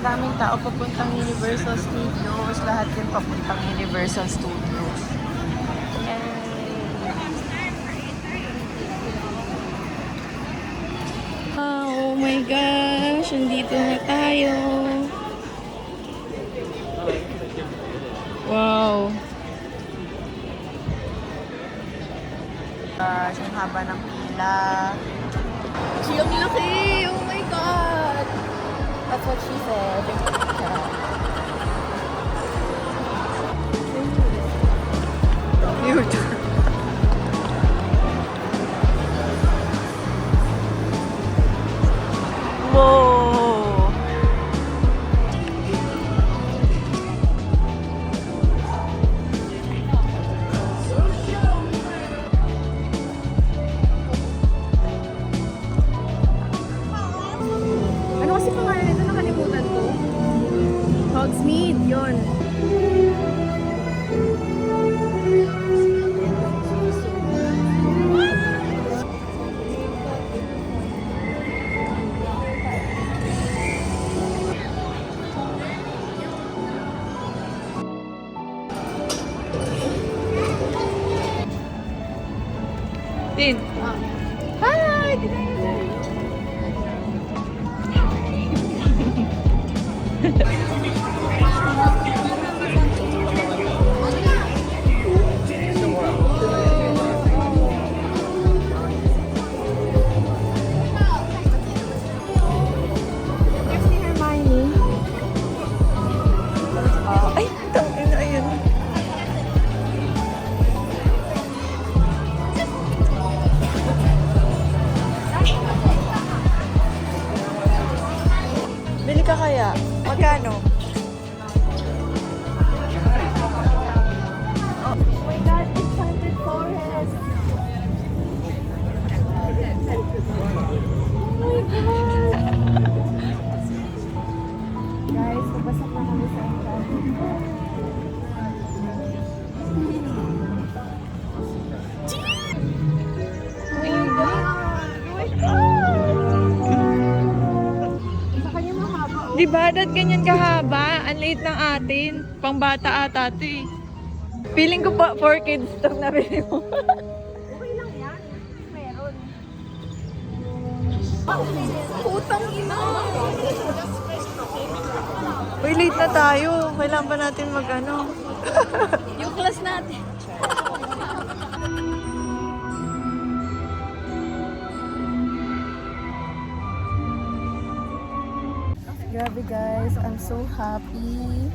daming tao papuntang Universal Studios. Lahat din papuntang Universal Studios. Oh my gosh, andito na tayo. Wow. Gosh, ang haba ng pila. Ang laki! Oh my God! That's what she said. Cute. Whoa! Ano kasi pangalan nito? Nakalimutan ko. Hogsmeade, yun. Din. Hi! Ay, tangin na ayun. Bili ka kaya? Magkano? Oh my God, Enchanted Forest! Oh my God! Guys, pabasok na kami sa Enchanted Forest. Di ba? Dapat ganyan kahaba. Ang liit ng atin. Pang bata ata ito eh. Feeling ko pa 4 kids itong nabili mo. Okay lang yan. Meron. Putang ina! Uy, late na tayo. Kailangan pa natin mag-ano. Yung class natin. Grabe guys, I'm so happy.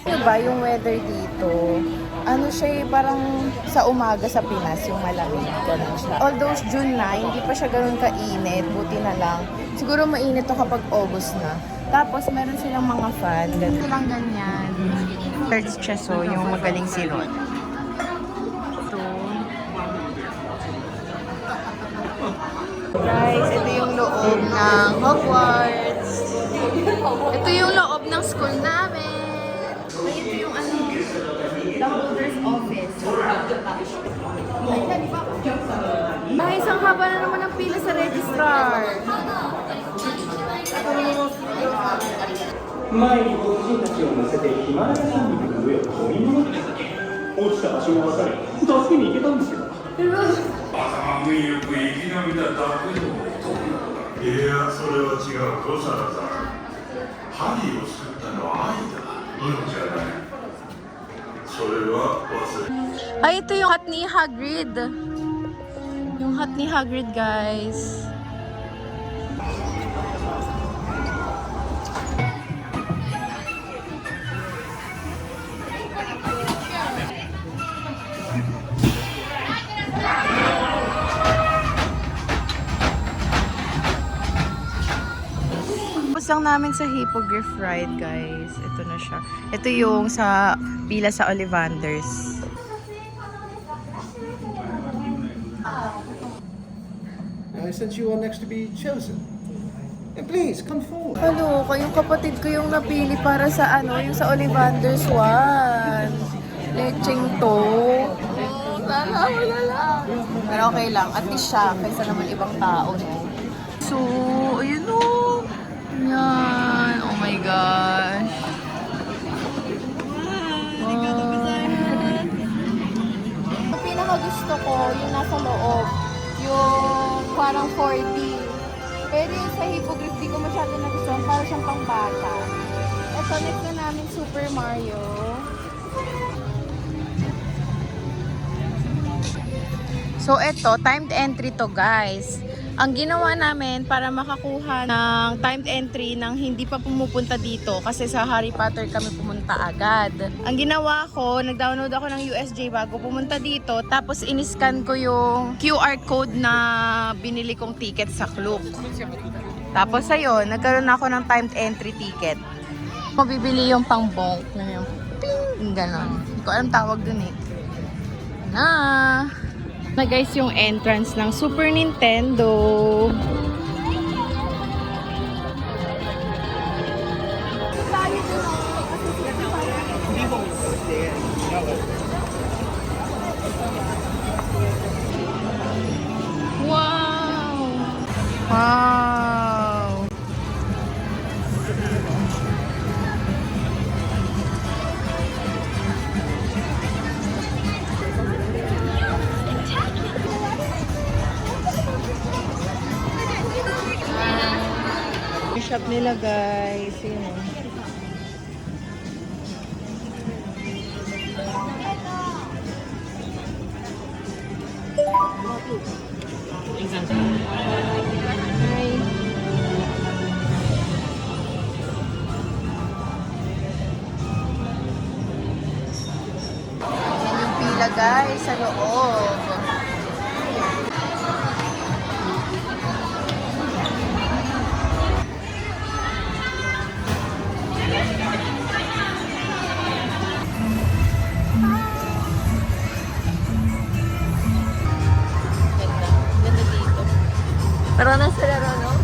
Ano ba yung weather dito? Ano siya parang sa umaga sa Pinas, yung malamig. Ganun siya. Although June na, hindi pa siya ganun kainit. Buti na lang. Siguro mainit to kapag August na. Tapos meron silang mga fan. Ganun silang ganyan. Third Cheso, yung magaling si Ron. Guys, ito yung loob ng Hogwarts. Ito yung loob ng school namin. Ay, ito yung ano, Dumbledore's office. Ay, isang haba na naman ang pila sa registrar. 前にご婦人たちを乗せてヒマラヤ山脈の上を飛び戻ってきた時落ちた場所が分かり助けに行けたんですよ頭運よく生き延びただけの男いやそれは違うとサラさんハリーを救ったのは愛だ運じゃないそれは忘れ Ay, ito yung hat ni Hagrid. Yung hat ni Hagrid, guys. Tapos lang namin sa Hippogriff ride, guys. Ito na siya. Ito yung sa pila sa Ollivanders. I sense you are next to be chosen. And please, come forward. Hello, kayong kapatid ko yung napili para sa ano, yung sa Ollivanders 1. Lecheng to. Wala lang. Pero okay lang. At least siya, kaysa naman ibang tao, no? So, yung nasa loob. Yung parang 4D. Pero yung sa Hippogriff, di ko masyado nagustuhan. Para siyang pang bata. Ito, next na namin Super Mario. So, ito, timed entry to, guys. Ang ginawa namin para makakuha ng timed entry nang hindi pa pumupunta dito kasi sa Harry Potter kami pumunta agad. Ang ginawa ko, nag-download ako ng USJ bago pumunta dito, tapos in-scan ko yung QR code na binili kong ticket sa Klook. Tapos ayun, nagkaroon ako ng timed entry ticket. Mabibili yung pang-bonk na yung ping, gano'n. Hindi ko alam tawag dun eh. Na guys, yung entrance ng Super Nintendo. Wow! Wow! Yung shop nila, guys. Yun. Hi. Yan yung pila, guys, sa loob. Ganda dito. Pero nasa laro, no?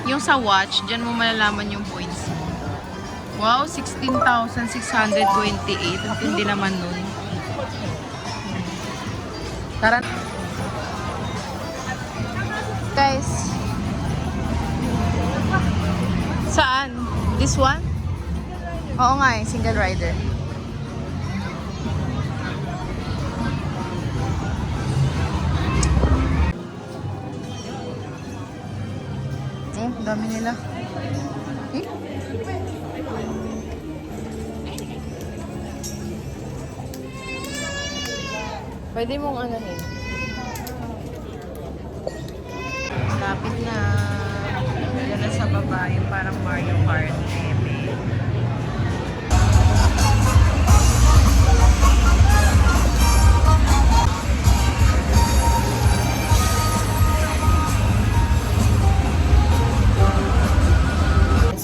Yung sa watch, dyan mo malalaman yung points mo. Wow, 16,628. Ang tindi naman nun. Tara. Guys. Saan? This one? Oo nga eh, single rider. Oh, dami nila. Eh? Pwede mong anahin. Lapit na. Yan na sa baba, yung parang Mario Kart.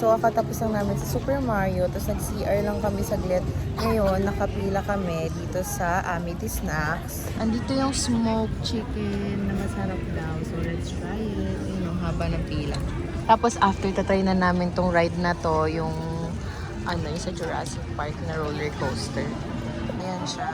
So, kakatapos lang namin sa Super Mario, tapos nag-CR lang kami saglit. Ngayon, nakapila kami dito sa Amity Snacks. Andito yung smoked chicken na masarap daw. So, let's try it. Yun ang haba ng pila. Tapos, after tatry na namin tong ride na to, yung yung sa Jurassic Park na roller coaster. Ayan siya.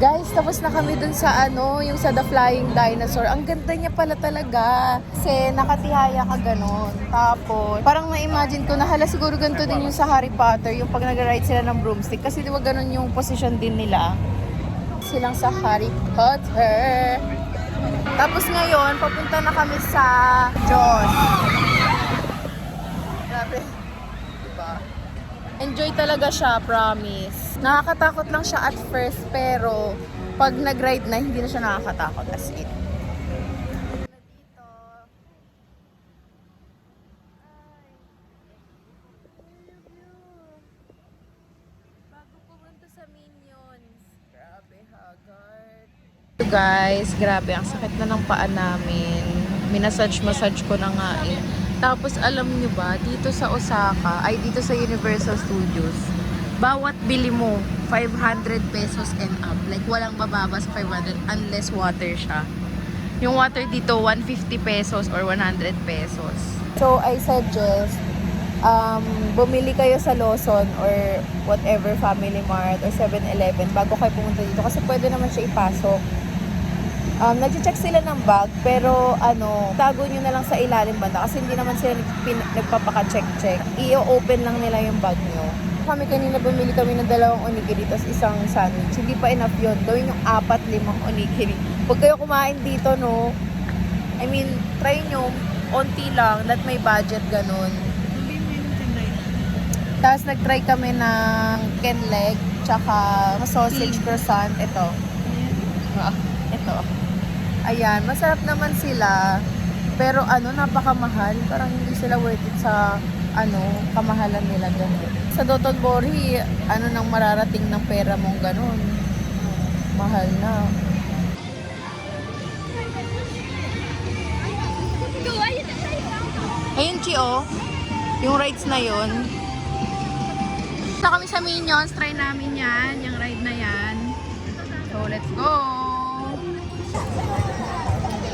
Guys, tapos na kami dun sa yung sa The Flying Dinosaur. Ang ganda niya pala talaga. Kasi nakatihaya ka ganon. Tapos, parang na-imagine ko na hala siguro ganito din yung sa Harry Potter. Yung pag nag-ride sila ng broomstick. Kasi di ba ganon yung position din nila. Silang sa Harry Potter. Tapos ngayon, papunta na kami sa Jaws. Grabe. Diba? Enjoy talaga siya, promise. Nakakatakot lang siya at first, pero pag nag-ride na, hindi na siya nakakatakot as in. Bago pumunta sa Minions. Grabe, haggard. Guys, grabe, ang sakit na ng paa namin. Minasage ko na nga eh. Tapos alam nyo ba, dito sa Osaka, ay dito sa Universal Studios, bawat bili mo, 500 pesos and up. Like, walang bababa sa 500 unless water siya. Yung water dito, 150 pesos or 100 pesos. So, I suggest, bumili kayo sa Lawson or whatever, Family Mart or 7-Eleven bago kayo pumunta dito. Kasi pwede naman siya ipasok. Nag-check sila ng bag, pero tago nyo na lang sa ilalim banda kasi hindi naman sila nagpapaka-check-check. I-open lang nila yung bag nyo. Kami kanina bumili kami ng 2 onigiri tapos isang sandwich. Hindi pa enough yun. Gawin yung 4-5 onigiri. Huwag kayo kumain dito, no? I mean, try nyo. Onti lang. That may budget, ganun. Tapos nag-try kami ng ken leg, tsaka sausage croissant. Ito. Ito. Ayan, masarap naman sila. Pero napakamahal. Parang hindi sila worth it sa kamahalan nila ganun. Sa Dotonbori, nang mararating ng pera mong ganun. Mahal na. Ayun, Chio. Yung rides na yon. Sa kami sa Minions, try namin yan. Yung ride na yan. So, let's go!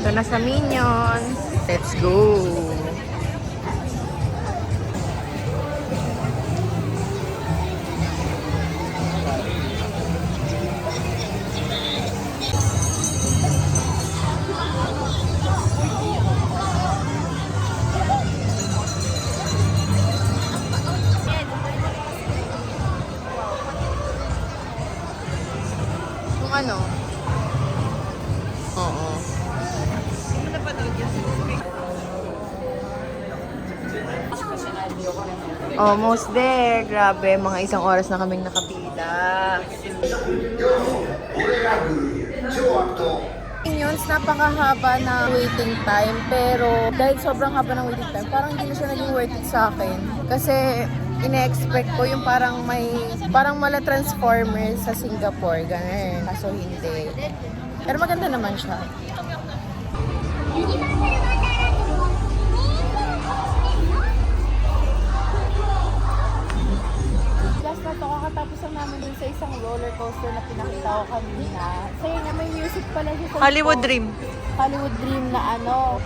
Ito na sa Minions. Let's go! Kung ano? Oo. Almost there. Grabe, mga 1 oras na kaming nakapila. Minions, napakahaba na waiting time. Pero dahil sobrang haba ng waiting time, parang hindi na siya naging worth it sa akin. Kasi ine-expect ko yung parang mala Transformers sa Singapore. Ganun. Kaso hindi. Pero maganda naman siya. Last na to, kakatapos lang namin dun sa isang roller coaster na pinakita ko kanina. Sa'yo nga, may music pala siya sa Hollywood Dream. Hollywood Dream na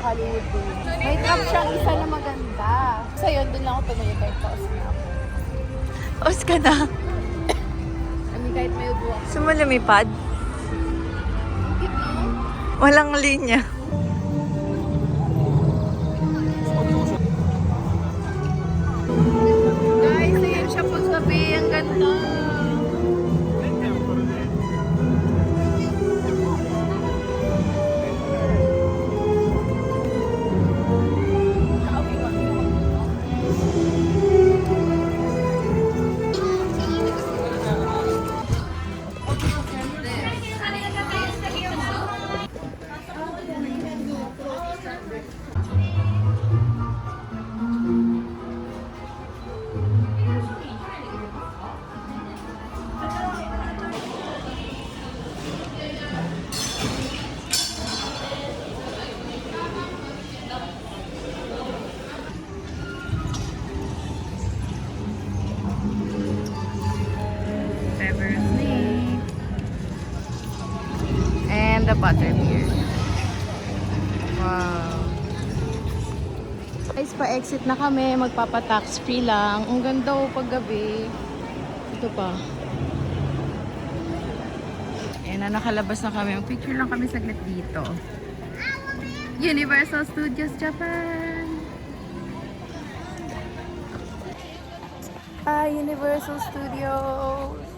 Hollywood Dream. May drop siyang isa na maganda. So yun, dun lang ako tumayo kahit paus na ako. Os ka na. I mean, kahit may ubo ako. Sumalumipad. Walang linya. Guys, ayan siya po sabi. Ang ganda. And the butterbeer. Wow. Guys, pa-exit na kami. Magpapa-tax free lang. Ang ganda o paggabi. Ito pa. Ayan na, nakalabas na kami. Ang picture lang kami saglit dito. Universal Studios Japan. Universal Studios.